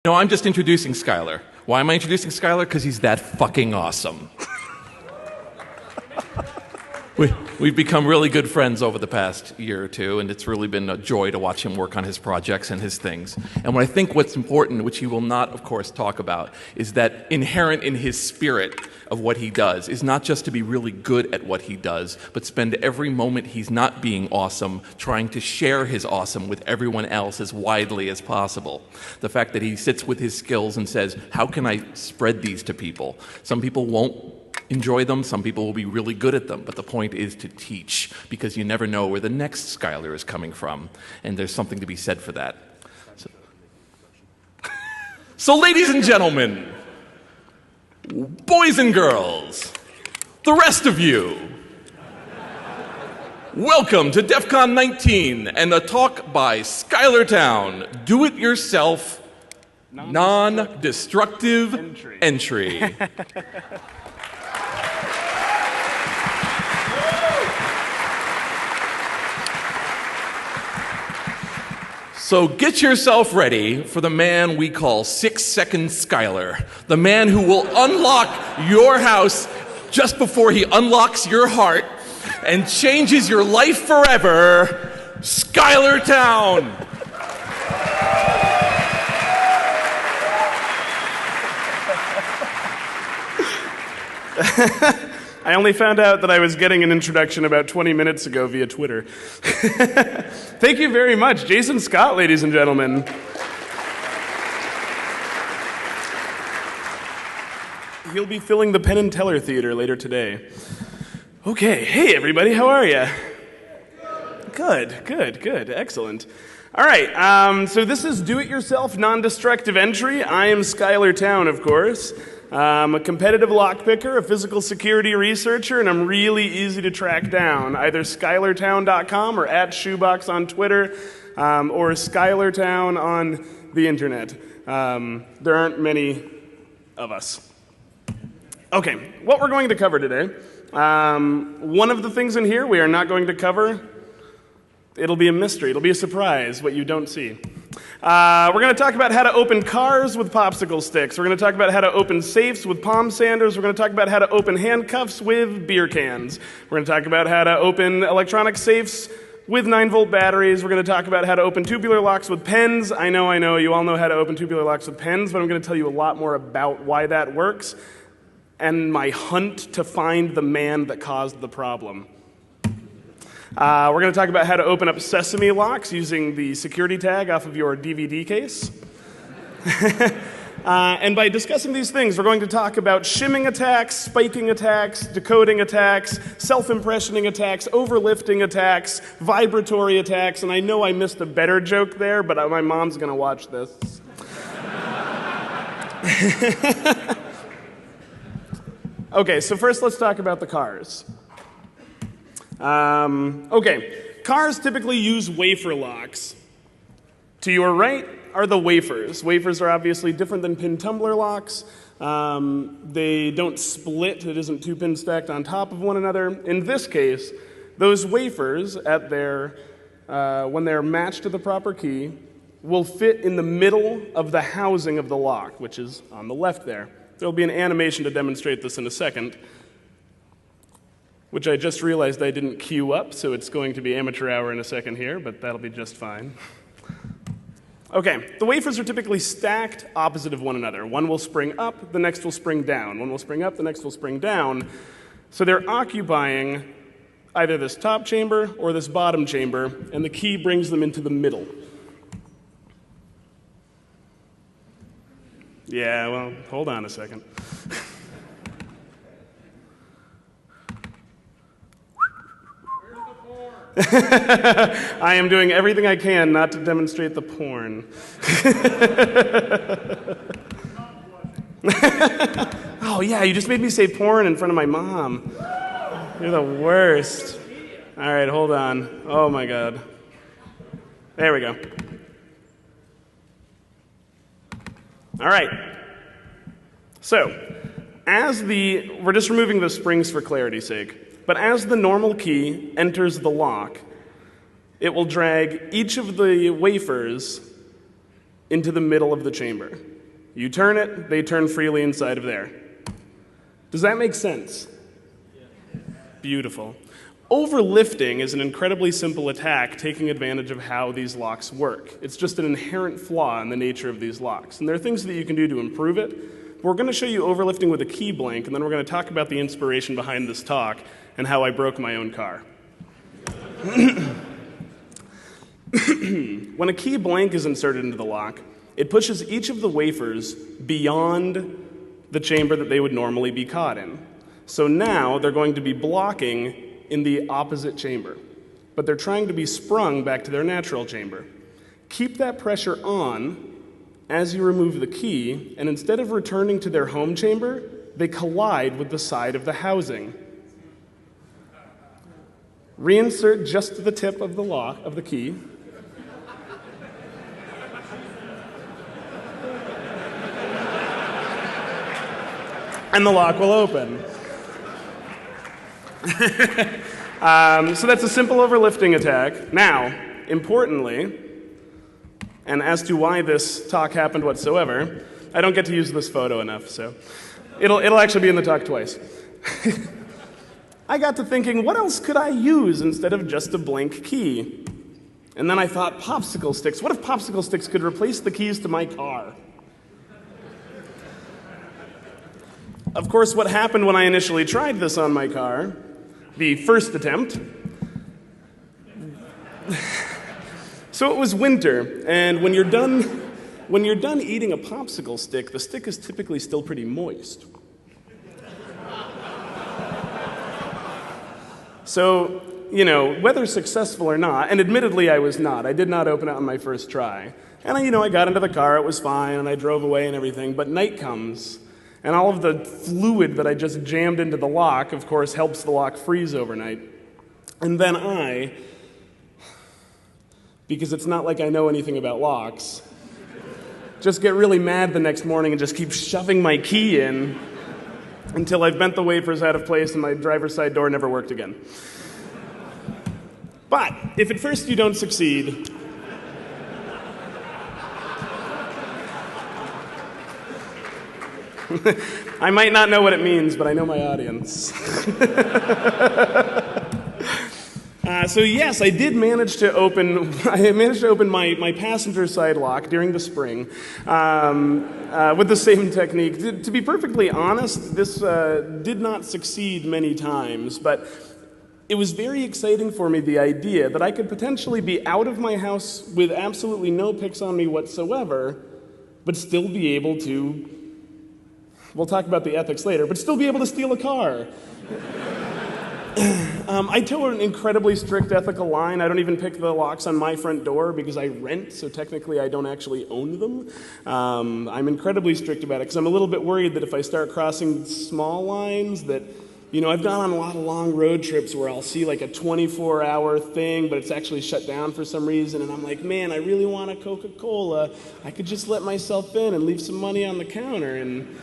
No, I'm just introducing Skylar. Why am I introducing Skylar? Because he's that fucking awesome. We've become really good friends over the past year or two, and it's really been a joy to watch him work on his projects and his things. And what I think what's important, which he will not, of course, talk about, is that inherent in his spirit of what he does is not just to be really good at what he does, but spend every moment he's not being awesome trying to share his awesome with everyone else as widely as possible. The fact that he sits with his skills and says, how can I spread these to people? Some people won't enjoy them, some people will be really good at them, but the point is to teach, because you never know where the next Skylar is coming from, and there's something to be said for that. So ladies and gentlemen, boys and girls, the rest of you, welcome to Defcon 19 and a talk by Skylar Town, do-it-yourself, non-destructive entry. So get yourself ready for the man we call 6-Second Skylar, the man who will unlock your house just before he unlocks your heart and changes your life forever, Skylar Town. I only found out that I was getting an introduction about 20 minutes ago via Twitter. Thank you very much. Jason Scott, ladies and gentlemen. He'll be filling the Penn and Teller Theater later today. Okay, hey everybody, how are you? Good, excellent. All right, so this is Do-It-Yourself Non-Destructive Entry. I am Skylar Town, of course. I'm a competitive lockpicker, a physical security researcher, and I'm really easy to track down. Either SkylarTown.com or @Shoebox on Twitter, or SkylarTown on the internet. There aren't many of us. Okay, what we're going to cover today. One of the things in here we are not going to cover. It'll be a mystery. It'll be a surprise, what you don't see. We're going to talk about how to open cars with popsicle sticks. We're going to talk about how to open safes with palm sanders. We're going to talk about how to open handcuffs with beer cans. We're going to talk about how to open electronic safes with 9-volt batteries. We're going to talk about how to open tubular locks with pens. I know, you all know how to open tubular locks with pens, but I'm going to tell you a lot more about why that works and my hunt to find the man that caused the problem. We're going to talk about how to open up sesame locks using the security tag off of your DVD case. And by discussing these things, we're going to talk about shimming attacks, spiking attacks, decoding attacks, self-impressioning attacks, overlifting attacks, vibratory attacks, and I know I missed a better joke there, but my mom's going to watch this. Okay, so first let's talk about the cars. Okay, cars typically use wafer locks. To your right are the wafers. Wafers are obviously different than pin tumbler locks. They don't split. It isn't two pins stacked on top of one another. In this case, those wafers at their, when they're matched to the proper key, will fit in the middle of the housing of the lock, which is on the left there. There'll be an animation to demonstrate this in a second, which I just realized I didn't queue up, so it's going to be amateur hour in a second here, but that'll be just fine. Okay, the wafers are typically stacked opposite of one another. One will spring up, the next will spring down. One will spring up, the next will spring down. So they're occupying either this top chamber or this bottom chamber, and the key brings them into the middle. Yeah, well, hold on a second. I am doing everything I can not to demonstrate the porn. Oh yeah, you just made me say porn in front of my mom. You're the worst. All right, hold on. Oh my God. There we go. All right. So, we're just removing the springs for clarity's sake. But as the normal key enters the lock, it will drag each of the wafers into the middle of the chamber. You turn it, they turn freely inside of there. Does that make sense? Beautiful. Overlifting is an incredibly simple attack taking advantage of how these locks work. It's just an inherent flaw in the nature of these locks. And there are things that you can do to improve it. We're going to show you overlifting with a key blank, and then we're going to talk about the inspiration behind this talk and how I broke my own car. When a key blank is inserted into the lock, it pushes each of the wafers beyond the chamber that they would normally be caught in. So now they're going to be blocking in the opposite chamber, but they're trying to be sprung back to their natural chamber. Keep that pressure on as you remove the key, and instead of returning to their home chamber, they collide with the side of the housing. Reinsert just the tip of the lock of the key. And the lock will open. So that's a simple overlifting attack. Now, importantly, and as to why this talk happened whatsoever, I don't get to use this photo enough, so it'll actually be in the talk twice. I got to thinking, what else could I use instead of just a blank key? And then I thought, popsicle sticks. What if popsicle sticks could replace the keys to my car? Of course, what happened when I initially tried this on my car, the first attempt, so it was winter, and when you're done eating a popsicle stick, the stick is typically still pretty moist. So, you know, whether successful or not, and admittedly I was not. I did not open it on my first try. And I got into the car, it was fine, and I drove away and everything, but night comes, and all of the fluid that I just jammed into the lock, of course, helps the lock freeze overnight. And then because it's not like I know anything about locks, just get really mad the next morning and just keep shoving my key in until I've bent the wafers out of place and my driver's side door never worked again. But if at first you don't succeed, I might not know what it means, but I know my audience. So yes, I did manage to open. I managed to open my passenger side lock during the spring with the same technique. To be perfectly honest, this did not succeed many times, but it was very exciting for me, the idea that I could potentially be out of my house with absolutely no picks on me whatsoever, but still be able to. We'll talk about the ethics later, but still be able to steal a car. I toe an incredibly strict ethical line. I don't even pick the locks on my front door because I rent, so technically I don't actually own them. I'm incredibly strict about it because I'm a little bit worried that if I start crossing small lines that, I've gone on a lot of long road trips where I'll see like a 24-hour thing, but it's actually shut down for some reason, and I'm like, man, I really want a Coca-Cola. I could just let myself in and leave some money on the counter, and...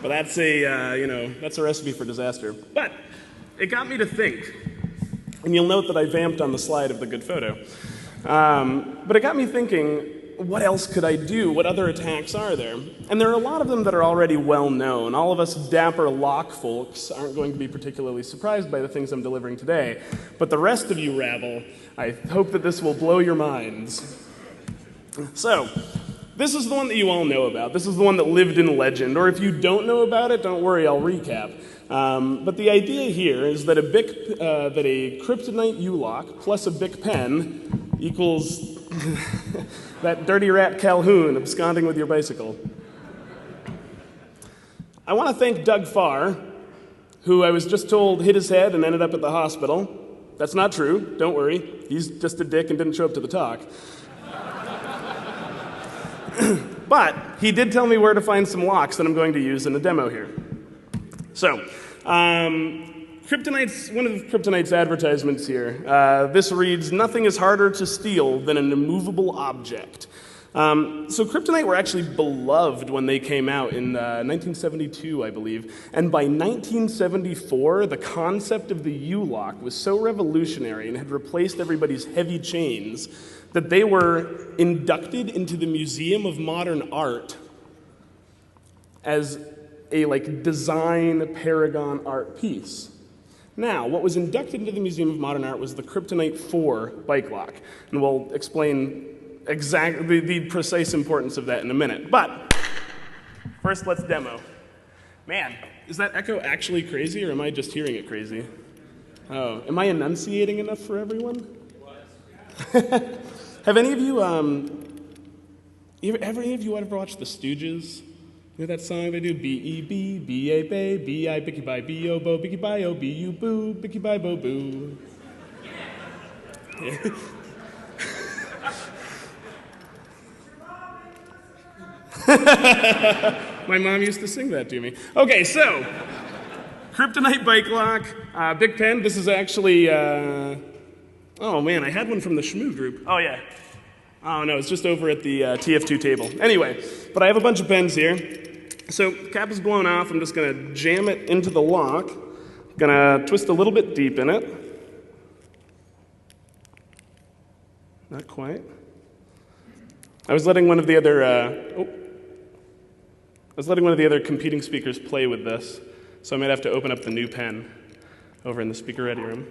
But that's a recipe for disaster. But it got me to think, and you'll note that I vamped on the slide of the good photo. But it got me thinking, what else could I do? What other attacks are there? And there are a lot of them that are already well known. All of us dapper lock folks aren't going to be particularly surprised by the things I'm delivering today. But the rest of you rabble, I hope that this will blow your minds. So, this is the one that you all know about. This is the one that lived in legend. Or if you don't know about it, don't worry, I'll recap. But the idea here is that a kryptonite U-lock plus a Bic pen equals that dirty rat Calhoun absconding with your bicycle. I want to thank Doug Farr, who I was just told hit his head and ended up at the hospital. That's not true. Don't worry. He's just a dick and didn't show up to the talk. But he did tell me where to find some locks that I'm going to use in the demo here. So, Kryptonite's, one of Kryptonite's advertisements here. This reads, "Nothing is harder to steal than an immovable object." So Kryptonite were actually beloved when they came out in 1972, I believe. And by 1974, the concept of the U-lock was so revolutionary and had replaced everybody's heavy chains that they were inducted into the Museum of Modern Art as a design paragon art piece. Now, what was inducted into the Museum of Modern Art was the Kryptonite 4 bike lock, and we'll explain exactly the precise importance of that in a minute. But first, let's demo. Man, is that echo actually crazy, or am I just hearing it crazy? Oh, am I enunciating enough for everyone? Have any of you ever watched The Stooges? You know that song they do? B-E-B, B-A-Bay, B-I, Bicky-Bye, B-O-Bo, Bicky-Bye-O, B-U-Boo, Bicky-Bye-Bo-Boo. My mom used to sing that to me. Okay, so, Kryptonite bike lock, Big Pen. This is actually, oh man, I had one from the Shmoo group. Oh yeah. Oh no, it's just over at the TF2 table. Anyway, but I have a bunch of pens here. So, cap is blown off. I'm just gonna jam it into the lock. Gonna twist a little bit deep in it. Not quite. I was letting one of the other competing speakers play with this, so I might have to open up the new pen over in the speaker ready room.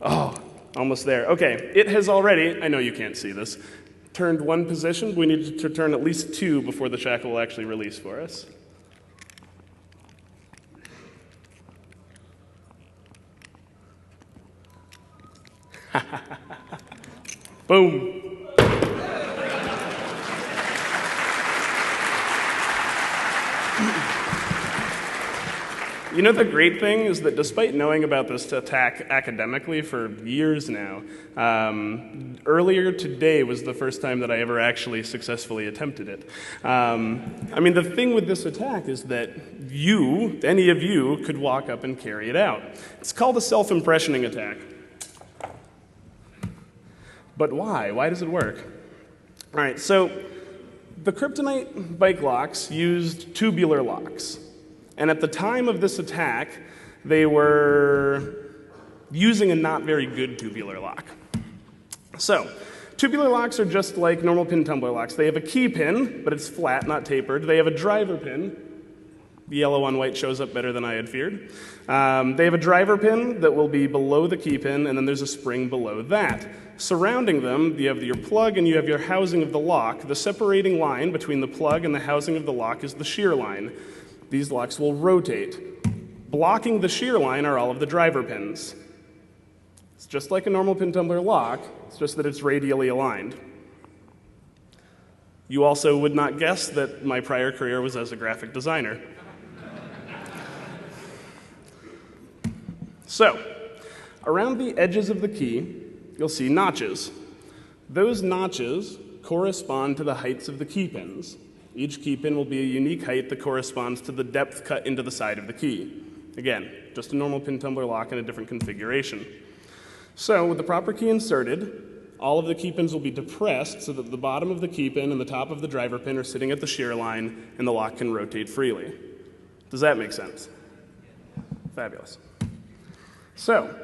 Oh, almost there. Okay, it has already, I know you can't see this, turned one position. We need to turn at least two before the shackle will actually release for us. Boom. You know, the great thing is that despite knowing about this attack academically for years now, earlier today was the first time that I ever actually successfully attempted it. I mean, the thing with this attack is that any of you, could walk up and carry it out. It's called a self-impressioning attack. But why? Why does it work? All right, so the Kryptonite bike locks used tubular locks. And at the time of this attack, they were using a not very good tubular lock. So, tubular locks are just like normal pin tumbler locks. They have a key pin, but it's flat, not tapered. They have a driver pin. The yellow on white shows up better than I had feared. They have a driver pin that will be below the key pin, and then there's a spring below that. Surrounding them, you have your plug and you have your housing of the lock. The separating line between the plug and the housing of the lock is the shear line. These locks will rotate. Blocking the shear line are all of the driver pins. It's just like a normal pin tumbler lock, it's just that it's radially aligned. You also would not guess that my prior career was as a graphic designer. So, around the edges of the key, you'll see notches. Those notches correspond to the heights of the key pins. Each key pin will be a unique height that corresponds to the depth cut into the side of the key. Again, just a normal pin tumbler lock in a different configuration. So, with the proper key inserted, all of the key pins will be depressed so that the bottom of the key pin and the top of the driver pin are sitting at the shear line and the lock can rotate freely. Does that make sense? Fabulous. So,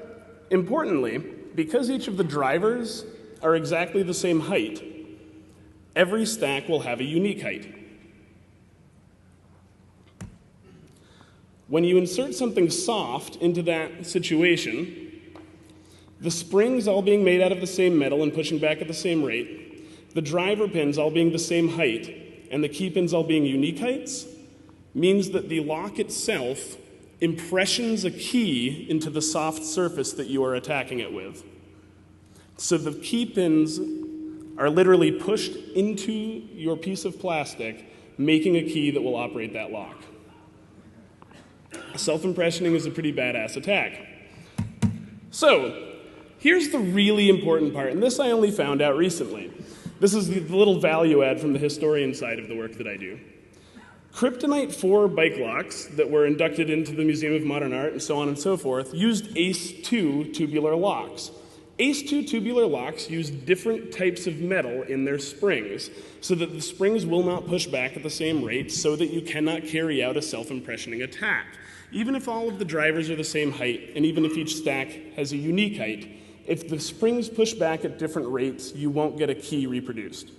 importantly, because each of the drivers are exactly the same height, every stack will have a unique height. When you insert something soft into that situation, the springs all being made out of the same metal and pushing back at the same rate, the driver pins all being the same height, and the key pins all being unique heights, means that the lock itself impressions a key into the soft surface that you are attacking it with. So the key pins are literally pushed into your piece of plastic, making a key that will operate that lock. Self-impressioning is a pretty badass attack. So, here's the really important part, and this I only found out recently. This is the little value add from the historian side of the work that I do. Kryptonite 4 bike locks that were inducted into the Museum of Modern Art and so on and so forth used ACE2 tubular locks. ACE2 tubular locks use different types of metal in their springs so that the springs will not push back at the same rate so that you cannot carry out a self-impressioning attack. Even if all of the drivers are the same height, and even if each stack has a unique height, if the springs push back at different rates, you won't get a key reproduced.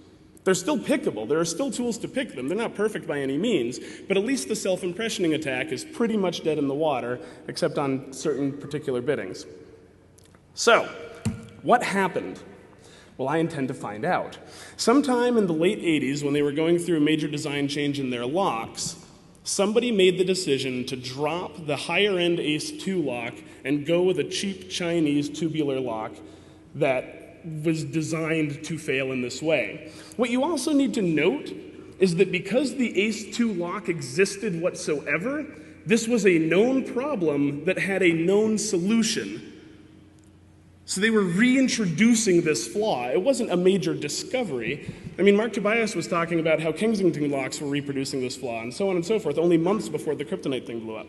They're still pickable. There are still tools to pick them. They're not perfect by any means, but at least the self-impressioning attack is pretty much dead in the water, except on certain particular biddings. So, what happened? Well, I intend to find out. Sometime in the late 80s, when they were going through a major design change in their locks, somebody made the decision to drop the higher-end Ace-2 lock and go with a cheap Chinese tubular lock that was designed to fail in this way. What you also need to note is that because the Ace-2 lock existed whatsoever, this was a known problem that had a known solution. So they were reintroducing this flaw. It wasn't a major discovery. I mean, Mark Tobias was talking about how Kensington locks were reproducing this flaw and so on and so forth, only months before the kryptonite thing blew up.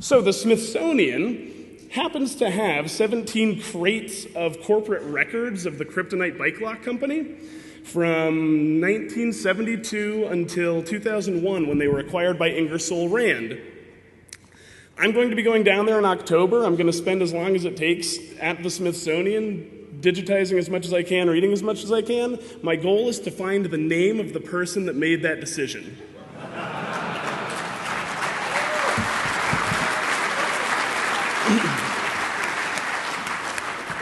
So the Smithsonian happens to have 17 crates of corporate records of the Kryptonite Bike Lock Company from 1972 until 2001 when they were acquired by Ingersoll Rand. I'm going to be going down there in October. I'm going to spend as long as it takes at the Smithsonian, digitizing as much as I can, reading as much as I can. My goal is to find the name of the person that made that decision.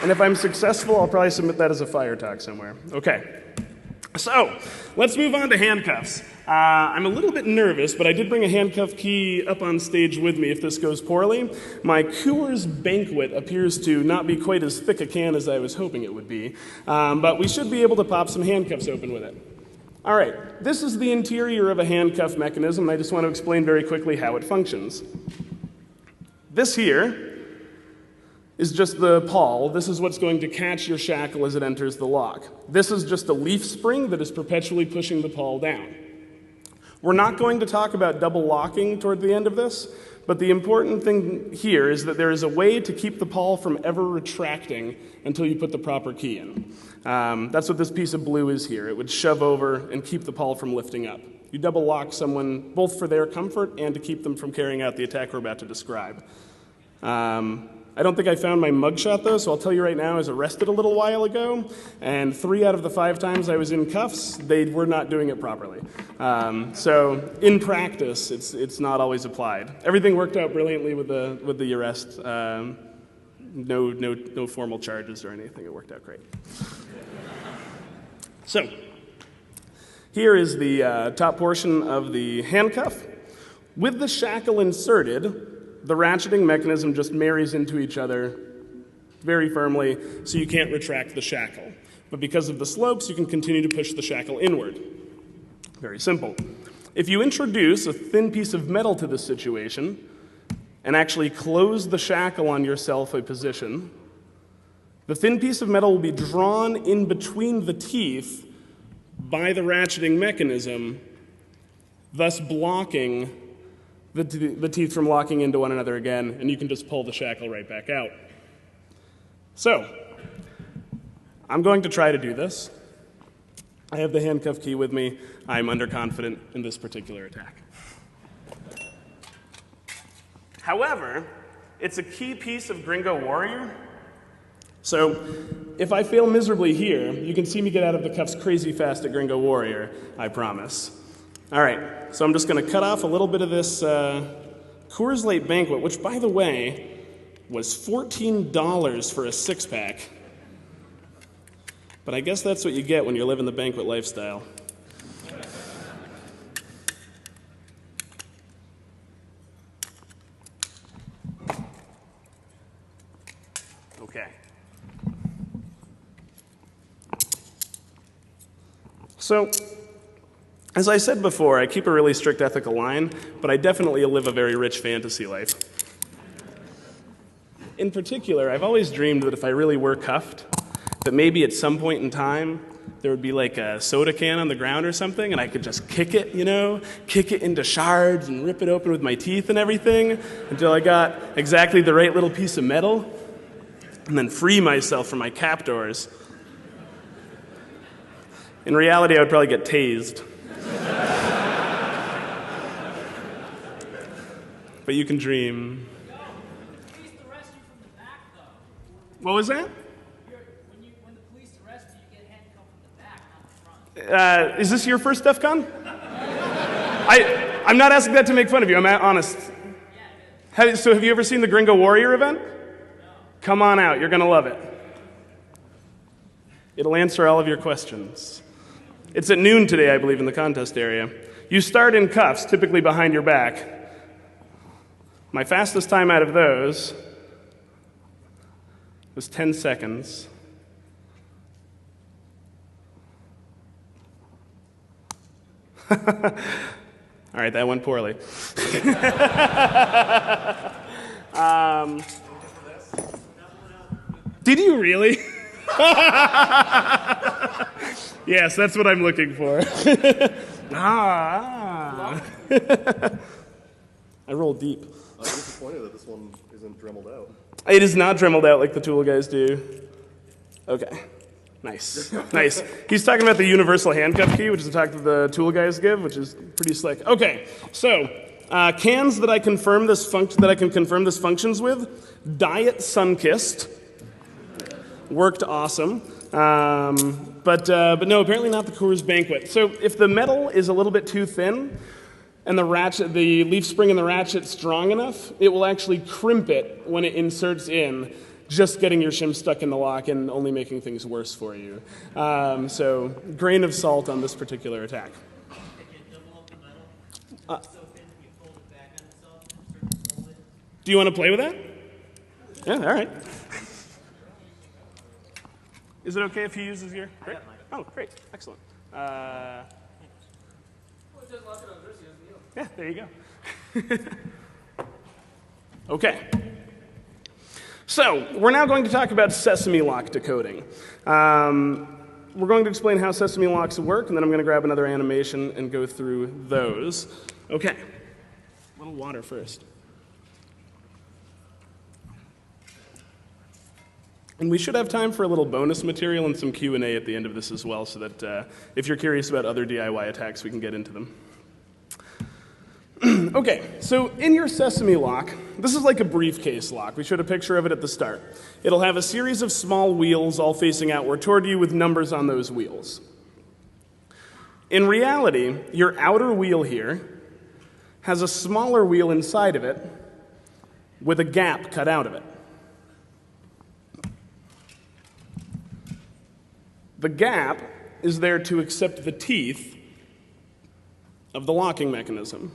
And if I'm successful, I'll probably submit that as a fire talk somewhere. Okay. So, let's move on to handcuffs. I'm a little bit nervous, but I did bring a handcuff key up on stage with me if this goes poorly. My Coors Banquet appears to not be quite as thick a can as I was hoping it would be, but we should be able to pop some handcuffs open with it. All right, this is the interior of a handcuff mechanism, and I just want to explain very quickly how it functions. This here is just the pawl. This is what's going to catch your shackle as it enters the lock. This is just a leaf spring that is perpetually pushing the pawl down. We're not going to talk about double locking toward the end of this, but the important thing here is that there is a way to keep the pawl from ever retracting until you put the proper key in. That's what this piece of blue is here. It would shove over and keep the pawl from lifting up. You double lock someone both for their comfort and to keep them from carrying out the attack we're about to describe. I don't think I found my mugshot, though, so I'll tell you right now, I was arrested a little while ago, and 3 out of the 5 times I was in cuffs, they were not doing it properly. So in practice, it's not always applied. Everything worked out brilliantly with the arrest. No formal charges or anything. It worked out great. So here is the top portion of the handcuff. With the shackle inserted, the ratcheting mechanism just marries into each other very firmly, so you can't retract the shackle. But because of the slopes, you can continue to push the shackle inward. Very simple. If you introduce a thin piece of metal to this situation and actually close the shackle on yourself a position, the thin piece of metal will be drawn in between the teeth by the ratcheting mechanism, thus blocking the teeth from locking into one another again, and you can just pull the shackle right back out. So, I'm going to try to do this. I have the handcuff key with me. I'm underconfident in this particular attack. However, it's a key piece of Gringo Warrior. So, if I fail miserably here, you can see me get out of the cuffs crazy fast at Gringo Warrior, I promise. All right, so I'm just going to cut off a little bit of this Coors Light Banquet, which, by the way, was $14 for a 6-pack. But I guess that's what you get when you're living the banquet lifestyle. Okay. So, as I said before, I keep a really strict ethical line, but I definitely live a very rich fantasy life. In particular, I've always dreamed that if I really were cuffed, that maybe at some point in time, there would be like a soda can on the ground or something, and I could just kick it, kick it into shards and rip it open with my teeth and everything until I got exactly the right little piece of metal, and then free myself from my captors. In reality, I would probably get tased. But you can dream. What was that? Is this your first Defcon? I'm not asking that to make fun of you. I'm honest. So have you ever seen the Gringo Warrior event? No. Come on out. You're going to love it. It'll answer all of your questions. It's at noon today, I believe, in the contest area. You start in cuffs, typically behind your back. My fastest time out of those was 10 seconds. All right, that went poorly. Did you really? Yes, that's what I'm looking for. I roll deep. I'm disappointed that this one isn't dremeled out. It is not dremeled out like the Tool guys do. Okay. Nice. Nice. He's talking about the universal handcuff key, which is a talk that the Tool guys give, which is pretty slick. Okay, so cans that I can confirm this functions with. Diet Sunkissed. Worked awesome. But no, apparently not the Coors Banquet. So if the metal is a little bit too thin and the leaf spring and the ratchet strong enough, it will actually crimp it when it inserts in, just getting your shim stuck in the lock and only making things worse for you. So grain of salt on this particular attack. Do you want to play with that? Yeah, all right. Is it okay if he uses your? Great. Oh, great, excellent. Yeah, there you go. Okay. So we're now going to talk about sesame lock decoding. We're going to explain how sesame locks work, and then I'm going to grab another animation and go through those. Okay. A little water first. And we should have time for a little bonus material and some Q&A at the end of this as well, so that if you're curious about other DIY attacks, we can get into them. Okay, so in your sesame lock, this is like a briefcase lock. We showed a picture of it at the start. It'll have a series of small wheels all facing outward toward you with numbers on those wheels. In reality, your outer wheel here has a smaller wheel inside of it with a gap cut out of it. The gap is there to accept the teeth of the locking mechanism.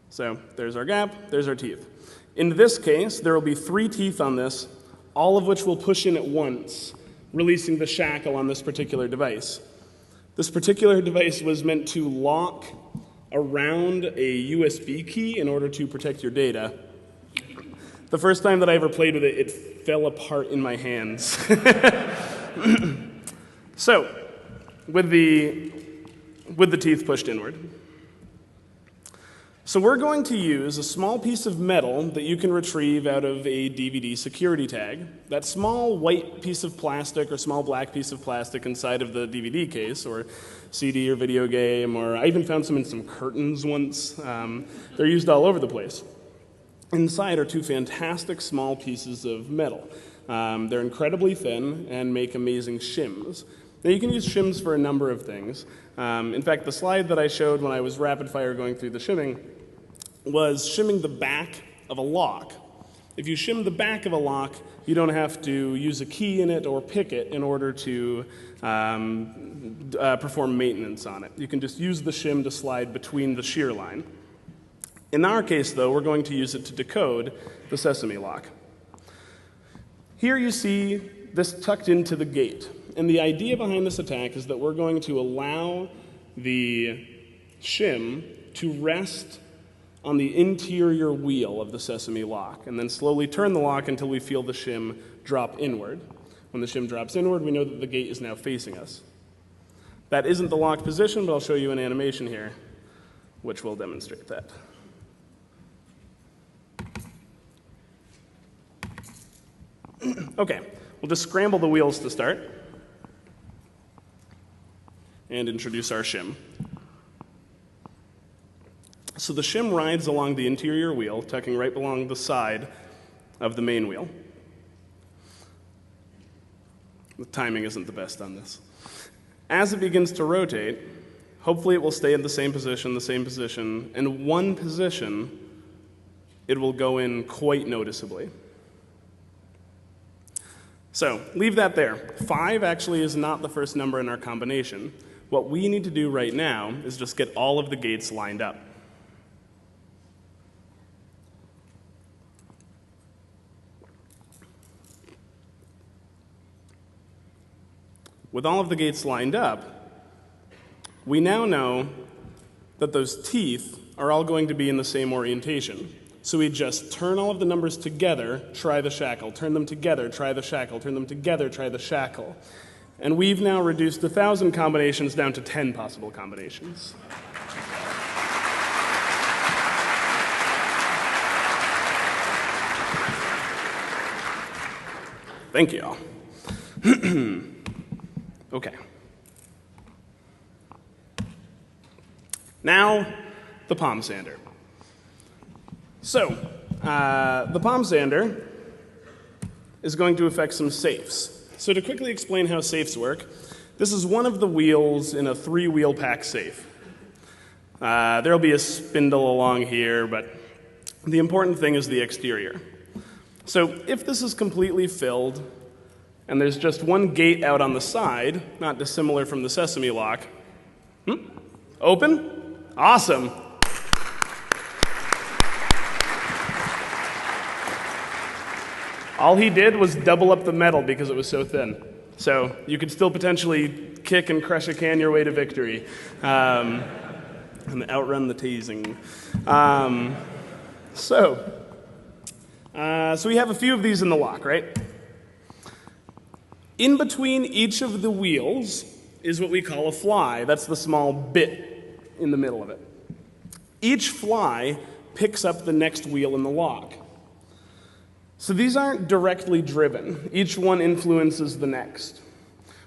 So there's our gap, there's our teeth. In this case, there will be 3 teeth on this, all of which will push in at once, releasing the shackle on this particular device. This particular device was meant to lock around a USB key in order to protect your data. The first time that I ever played with it, it fell apart in my hands. So, with the teeth pushed inward. So we're going to use a small piece of metal that you can retrieve out of a DVD security tag. That small white piece of plastic or small black piece of plastic inside of the DVD case or CD or video game, or I even found some in some curtains once. They're used all over the place. Inside are 2 fantastic small pieces of metal. They're incredibly thin and make amazing shims. Now you can use shims for a number of things. In fact, the slide that I showed when I was rapid fire going through the shimming was shimming the back of a lock. If you shim the back of a lock, you don't have to use a key in it or pick it in order to perform maintenance on it. You can just use the shim to slide between the shear line. In our case, though, we're going to use it to decode the sesame lock. Here you see this tucked into the gate. And the idea behind this attack is that we're going to allow the shim to rest on the interior wheel of the sesame lock, and then slowly turn the lock until we feel the shim drop inward. When the shim drops inward, we know that the gate is now facing us. That isn't the lock position, but I'll show you an animation here, which will demonstrate that. Okay, we'll just scramble the wheels to start and introduce our shim. So the shim rides along the interior wheel, tucking right along the side of the main wheel. The timing isn't the best on this. As it begins to rotate, hopefully it will stay in the same position, and one position it will go in quite noticeably. So leave that there. 5 actually is not the first number in our combination. What we need to do right now is just get all of the gates lined up. With all of the gates lined up, we now know that those teeth are all going to be in the same orientation. So we just turn all of the numbers together, try the shackle, turn them together, try the shackle, turn them together, try the shackle. And we've now reduced 1,000 combinations down to 10 possible combinations. Thank you all. Okay. Now, the palm sander. So, the palm sander is going to affect some safes. So to quickly explain how safes work, this is one of the wheels in a 3-wheel pack safe. There'll be a spindle along here, but the important thing is the exterior. So if this is completely filled, and there's just one gate out on the side, not dissimilar from the sesame lock. Open? Awesome. All he did was double up the metal because it was so thin. So you could still potentially kick and crush a can your way to victory and outrun the teasing. So we have a few of these in the lock, right? In between each of the wheels is what we call a fly. That's the small bit in the middle of it. Each fly picks up the next wheel in the lock. So these aren't directly driven. Each one influences the next.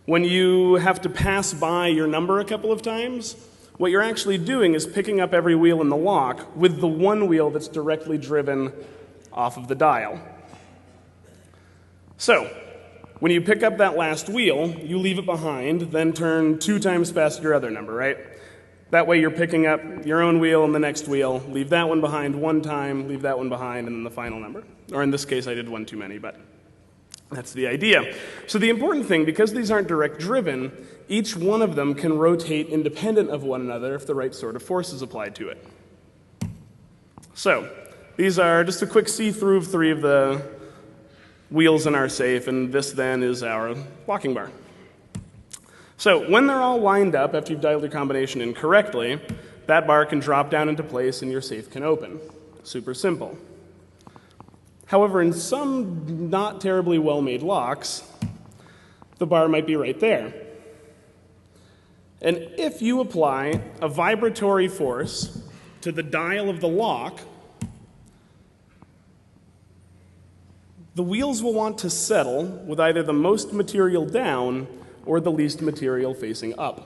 When you have to pass by your number a couple of times, what you're actually doing is picking up every wheel in the lock with the one wheel that's directly driven off of the dial. So, when you pick up that last wheel, you leave it behind, then turn 2 times past your other number, right? That way you're picking up your own wheel and the next wheel, leave that one behind 1 time, leave that one behind, and then the final number. Or in this case, I did 1 too many, but that's the idea. So the important thing, because these aren't direct driven, each one of them can rotate independent of one another if the right sort of force is applied to it. So these are just a quick see-through of 3 of the wheels in our safe, and this then is our locking bar. So when they're all lined up, after you've dialed your combination in correctly, that bar can drop down into place and your safe can open. Super simple. However, in some not terribly well-made locks, the bar might be right there. And if you apply a vibratory force to the dial of the lock, the wheels will want to settle with either the most material down or the least material facing up.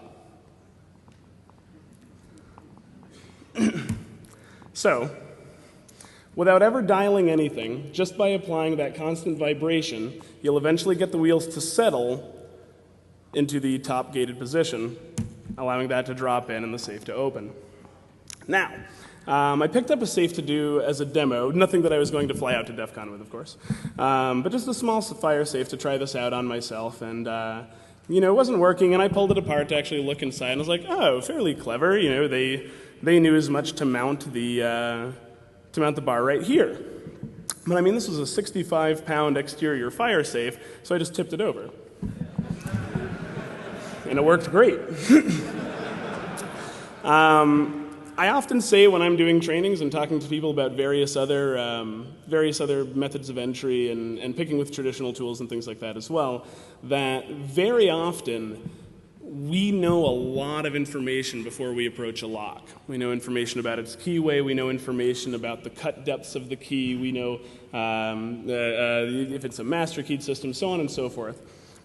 So, without ever dialing anything, just by applying that constant vibration, you'll eventually get the wheels to settle into the top gated position, allowing that to drop in and the safe to open. Now, I picked up a safe to do as a demo, nothing that I was going to fly out to Defcon with, of course, but just a small fire safe to try this out on myself, and it wasn't working, and I pulled it apart to actually look inside, and I was like, oh, fairly clever, they knew as much to mount the bar right here. But I mean, this was a 65-pound exterior fire safe, so I just tipped it over. And it worked great. I often say when I'm doing trainings and talking to people about various other methods of entry and picking with traditional tools and things like that as well, that very often we know a lot of information before we approach a lock. We know information about its keyway, we know information about the cut depths of the key, we know if it's a master keyed system, so on and so forth.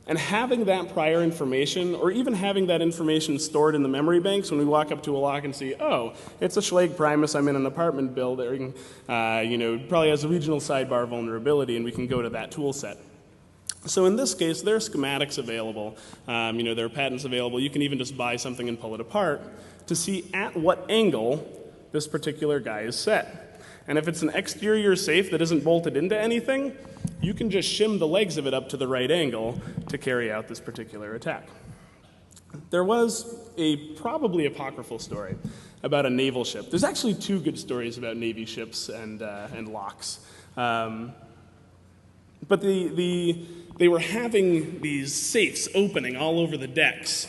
And having that prior information, or even having that information stored in the memory banks when we walk up to a lock and see, oh, it's a Schlage Primus, I'm in an apartment building, probably has a regional sidebar vulnerability, and we can go to that tool set. So in this case, there are schematics available. There are patents available. You can even just buy something and pull it apart to see at what angle this particular guy is set. And if it's an exterior safe that isn't bolted into anything, you can just shim the legs of it up to the right angle to carry out this particular attack. There was a probably apocryphal story about a naval ship. There's actually two good stories about Navy ships and locks. But they were having these safes opening all over the decks,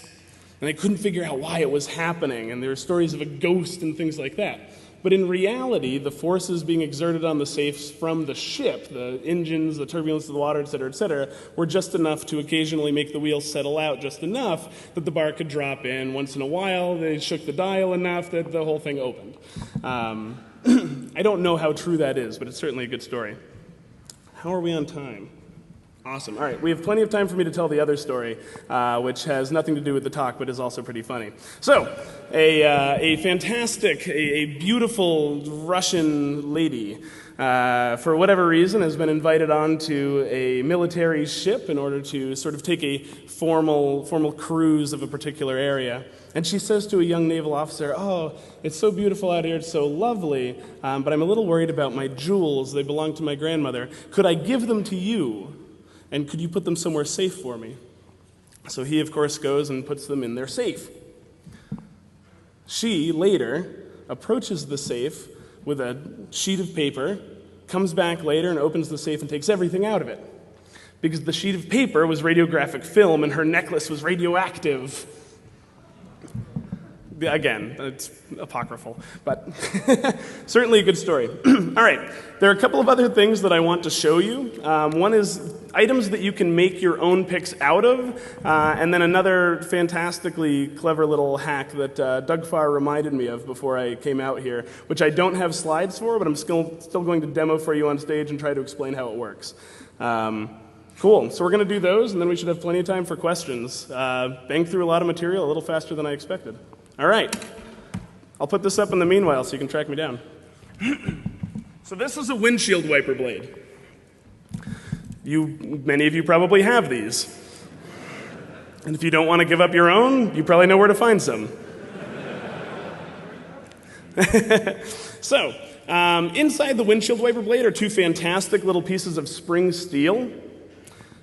and they couldn't figure out why it was happening, and there were stories of a ghost and things like that. But in reality, the forces being exerted on the safes from the ship, the engines, the turbulence of the water, et cetera, were just enough to occasionally make the wheels settle out just enough that the bar could drop in. Once in a while, they shook the dial enough that the whole thing opened. I don't know how true that is, but it's certainly a good story. How are we on time? Awesome. All right, we have plenty of time for me to tell the other story, which has nothing to do with the talk, but is also pretty funny. So, a fantastic, a beautiful Russian lady, for whatever reason, has been invited onto a military ship in order to sort of take a formal cruise of a particular area. And she says to a young naval officer, "Oh, it's so beautiful out here, it's so lovely, but I'm a little worried about my jewels. They belong to my grandmother. Could I give them to you? And could you put them somewhere safe for me?" So he, of course, goes and puts them in their safe. She, later, approaches the safe with a sheet of paper, comes back later and opens the safe and takes everything out of it. Because the sheet of paper was radiographic film and her necklace was radioactive. Again, it's apocryphal, but certainly a good story. All right, there are a couple of other things that I want to show you. One is items that you can make your own picks out of, and then another fantastically clever little hack that Doug Farr reminded me of before I came out here, which I don't have slides for, but I'm still going to demo for you on stage and try to explain how it works. Cool, so we're going to do those, and then we should have plenty of time for questions. Banged through a lot of material, a little faster than I expected. All right, I'll put this up in the meanwhile so you can track me down. So this is a windshield wiper blade. Many of you probably have these. And if you don't want to give up your own, you probably know where to find some. So, inside the windshield wiper blade are two fantastic little pieces of spring steel.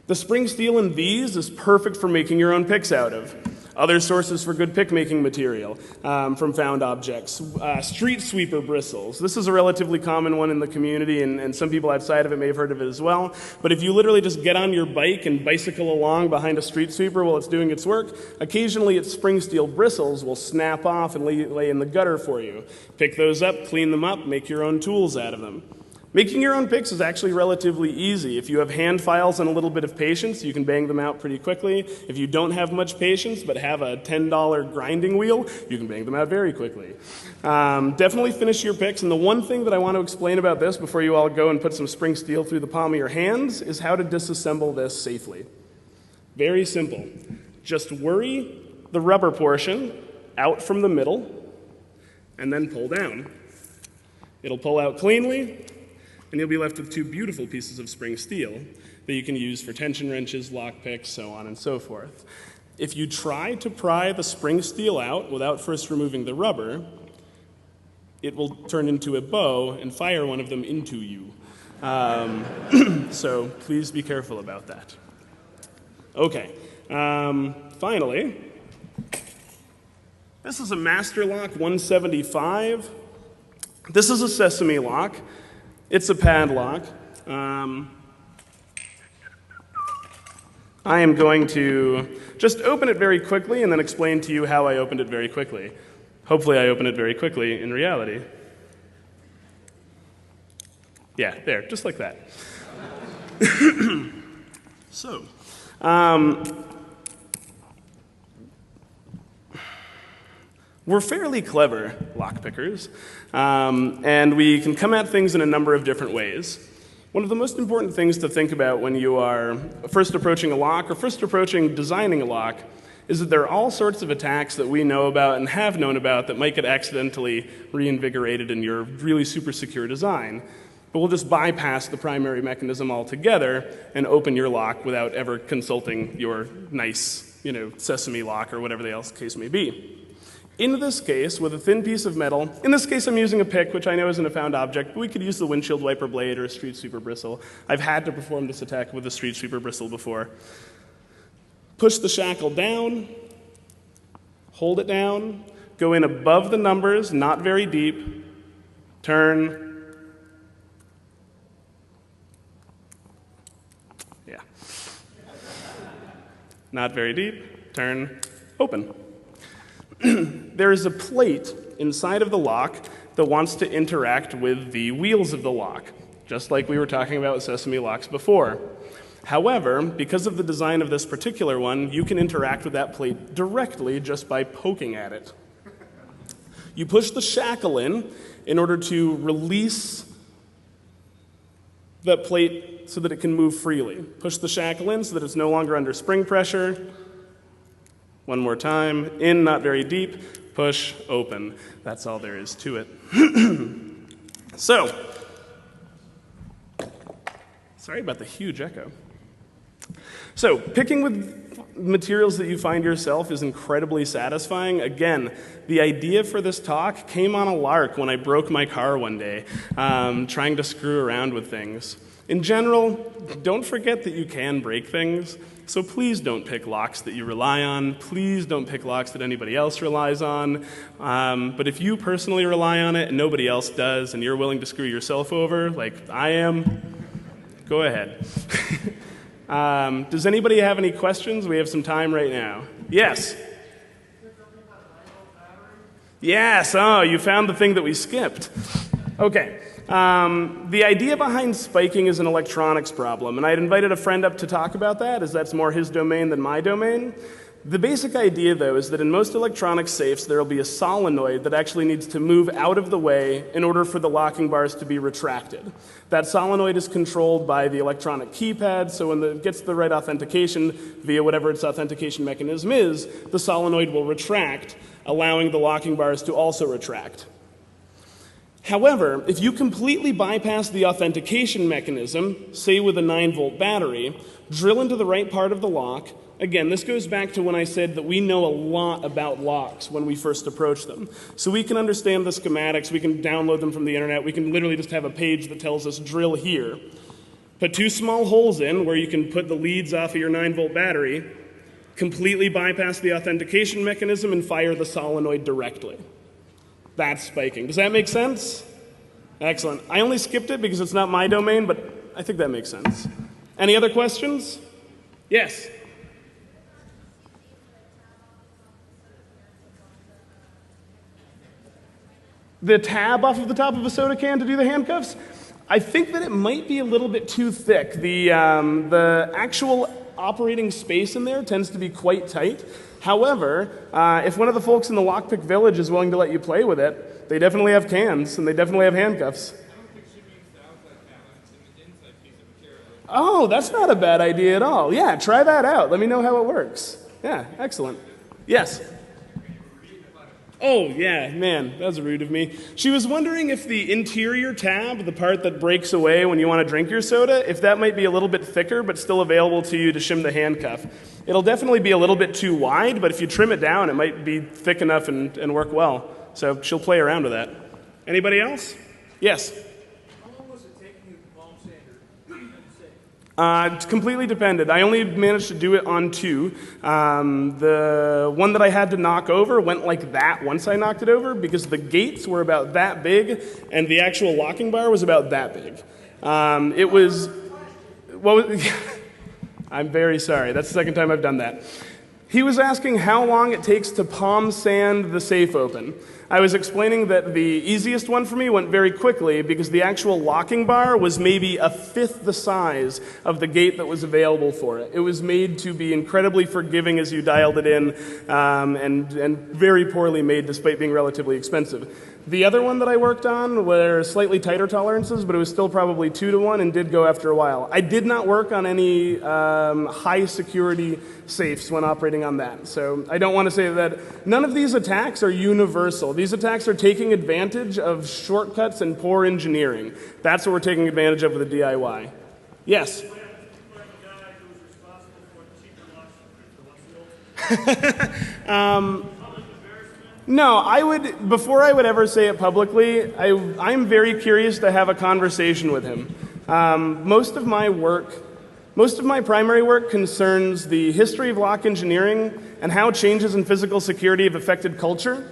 The spring steel in these is perfect for making your own picks out of. Other sources for good pick-making material from found objects. Street sweeper bristles. This is a relatively common one in the community, and some people outside of it may have heard of it as well. But if you literally just get on your bike and bicycle along behind a street sweeper while it's doing its work, occasionally its spring steel bristles will snap off and lay in the gutter for you. Pick those up, clean them up, make your own tools out of them. Making your own picks is actually relatively easy. If you have hand files and a little bit of patience, you can bang them out pretty quickly. If you don't have much patience but have a $10 grinding wheel, you can bang them out very quickly. Definitely finish your picks, and the one thing that I want to explain about this before you all go and put some spring steel through the palm of your hands is how to disassemble this safely. Very simple. Just worry the rubber portion out from the middle and then pull down. It'll pull out cleanly, and you'll be left with two beautiful pieces of spring steel that you can use for tension wrenches, lock picks, so on and so forth. If you try to pry the spring steel out without first removing the rubber, it will turn into a bow and fire one of them into you. So please be careful about that. Okay, finally, this is a Master Lock 175. This is a sesame lock. It's a padlock. I am going to just open it very quickly and then explain to you how I opened it very quickly. Hopefully I opened it very quickly in reality. Yeah, there, just like that. So, we're fairly clever lockpickers, and we can come at things in a number of different ways. One of the most important things to think about when you are first approaching a lock or first approaching designing a lock is that there are all sorts of attacks that we know about and have known about that might get accidentally reinvigorated in your really super secure design. but we'll just bypass the primary mechanism altogether and open your lock without ever consulting your nice, sesame lock or whatever the else case may be. In this case, with a thin piece of metal, in this case I'm using a pick, which I know isn't a found object, but we could use the windshield wiper blade or a street sweeper bristle. I've had to perform this attack with a street sweeper bristle before. Push the shackle down, hold it down, go in above the numbers, not very deep, turn. Yeah. Not very deep, turn, open. There is a plate inside of the lock that wants to interact with the wheels of the lock, just like we were talking about with sesame locks before. However, because of the design of this particular one, you can interact with that plate directly just by poking at it. You push the shackle in order to release that plate so that it can move freely. Push the shackle in so that it's no longer under spring pressure. One more time, in, not very deep, push, open. That's all there is to it. So, sorry about the huge echo. So, picking with materials that you find yourself is incredibly satisfying. Again, the idea for this talk came on a lark when I broke my car one day, trying to screw around with things. In general, don't forget that you can break things. So please don't pick locks that you rely on. Please don't pick locks that anybody else relies on. But if you personally rely on it and nobody else does, and you're willing to screw yourself over, like I am, go ahead. Does anybody have any questions? We have some time right now. Yes? Yes, oh, you found the thing that we skipped. Okay. The idea behind spiking is an electronics problem, and I had invited a friend up to talk about that, as that's more his domain than my domain. The basic idea, though, is that in most electronic safes, there will be a solenoid that actually needs to move out of the way in order for the locking bars to be retracted. That solenoid is controlled by the electronic keypad, so when it gets the right authentication via whatever its authentication mechanism is, the solenoid will retract, allowing the locking bars to also retract. However, if you completely bypass the authentication mechanism, say with a 9-volt battery, drill into the right part of the lock. Again, this goes back to when I said that we know a lot about locks when we first approach them. So we can understand the schematics, we can download them from the internet, we can literally just have a page that tells us drill here. Put 2 small holes in where you can put the leads off of your 9-volt battery, completely bypass the authentication mechanism, and fire the solenoid directly. That's spiking. Does that make sense? Excellent. I only skipped it because it's not my domain, but I think that makes sense. Any other questions? Yes? The tab off of the top of a soda can to do the handcuffs? I think that it might be a little bit too thick. The actual operating space in there tends to be quite tight. However, if one of the folks in the lockpick village is willing to let you play with it, they definitely have cans and they definitely have handcuffs. Oh, that's not a bad idea at all. Yeah, try that out. Let me know how it works. Yeah, excellent. Yes? Oh, yeah, man, that was rude of me. She was wondering if the interior tab, the part that breaks away when you want to drink your soda, if that might be a little bit thicker but still available to you to shim the handcuff. It'll definitely be a little bit too wide, but if you trim it down, it might be thick enough and work well. So she'll play around with that. Anybody else? Yes? It's completely depended. I only managed to do it on 2. The one that I had to knock over went like that once I knocked it over because the gates were about that big and the actual locking bar was about that big. It was... What was I'm very sorry. That's the second time I've done that. He was asking how long it takes to palm sand the safe open. I was explaining that the easiest one for me went very quickly because the actual locking bar was maybe 1/5 the size of the gate that was available for it. It was made to be incredibly forgiving as you dialed it in and very poorly made despite being relatively expensive. The other one that I worked on were slightly tighter tolerances, but it was still probably 2-to-1 and did go after a while. I did not work on any high security safes when operating writing on that. So I don't want to say that none of these attacks are universal. These attacks are taking advantage of shortcuts and poor engineering. That's what we're taking advantage of with the DIY. Yes? No, I would, before I would ever say it publicly, I'm very curious to have a conversation with him. Most of my primary work concerns the history of lock engineering and how changes in physical security have affected culture.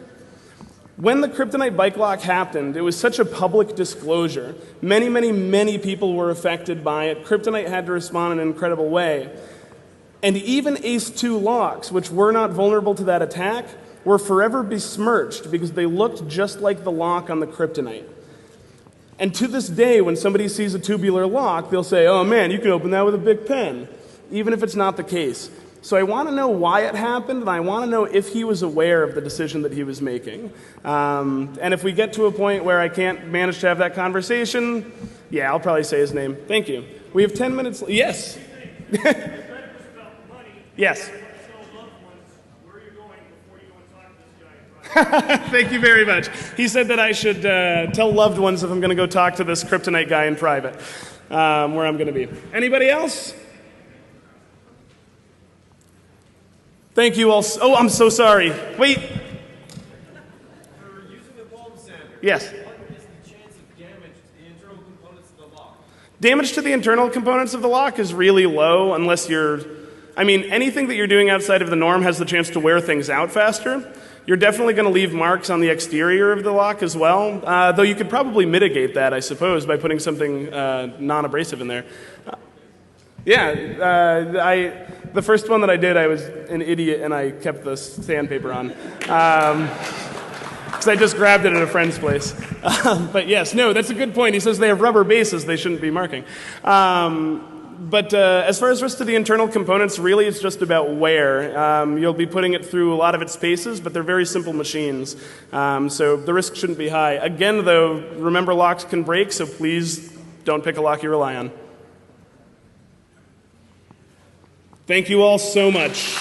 When the kryptonite bike lock happened, it was such a public disclosure. Many, many, many people were affected by it. Kryptonite had to respond in an incredible way. And even ACE-2 locks, which were not vulnerable to that attack, were forever besmirched because they looked just like the lock on the kryptonite. And to this day, when somebody sees a tubular lock, they'll say, oh man, you can open that with a big pen, even if it's not the case. So I want to know why it happened, and I want to know if he was aware of the decision that he was making. And if we get to a point where I can't manage to have that conversation, yeah, I'll probably say his name. Thank you. We have 10 minutes. Yes. Yes. Thank you very much. He said that I should tell loved ones if I'm going to go talk to this kryptonite guy in private, where I'm going to be. Anybody else? Thank you all. Oh, I'm so sorry. Wait. For using a bulb sander, Yes. what is the chance of damage to the internal components of the lock? Damage to the internal components of the lock is really low unless anything that you're doing outside of the norm has the chance to wear things out faster. You're definitely going to leave marks on the exterior of the lock as well, though you could probably mitigate that, I suppose, by putting something non-abrasive in there. The first one that I did, I was an idiot and I kept the sandpaper on. Because I just grabbed it at a friend's place. But yes, no, that's a good point. He says they have rubber bases, they shouldn't be marking. But as far as rest of the internal components, really it's just about wear. You'll be putting it through a lot of its paces, but they're very simple machines. So the risk shouldn't be high. Again, though, remember locks can break, so please don't pick a lock you rely on. Thank you all so much.